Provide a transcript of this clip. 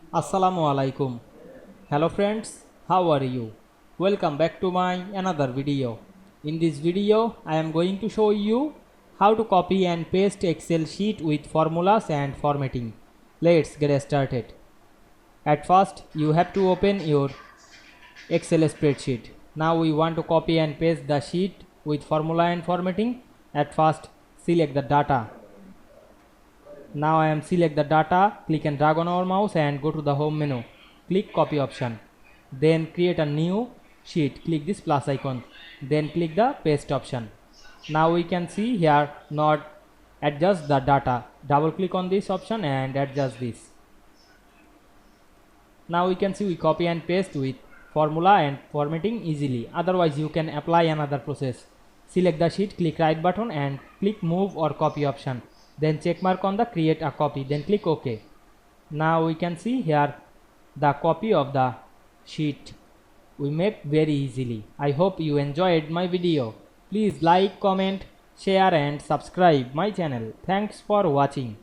Assalamu Walaikum. Hello friends, how are you? Welcome back to my another video. In this video, I am going to show you how to copy and paste Excel sheet with formulas and formatting. Let's get started. At first, you have to open your Excel spreadsheet. Now we want to copy and paste the sheet with formula and formatting. At first, select the data. Now I am select the data, click and drag on our mouse and go to the home menu. Click copy option. Then create a new sheet. Click this plus icon. Then click the paste option. Now we can see here not adjust the data. Double click on this option and adjust this. Now we can see we copy and paste with formula and formatting easily. Otherwise you can apply another process. Select the sheet, click right button and click move or copy option. Then check mark on the create a copy, then click OK. Now we can see here the copy of the sheet we made very easily. I hope you enjoyed my video. Please like, comment, share and subscribe my channel. Thanks for watching.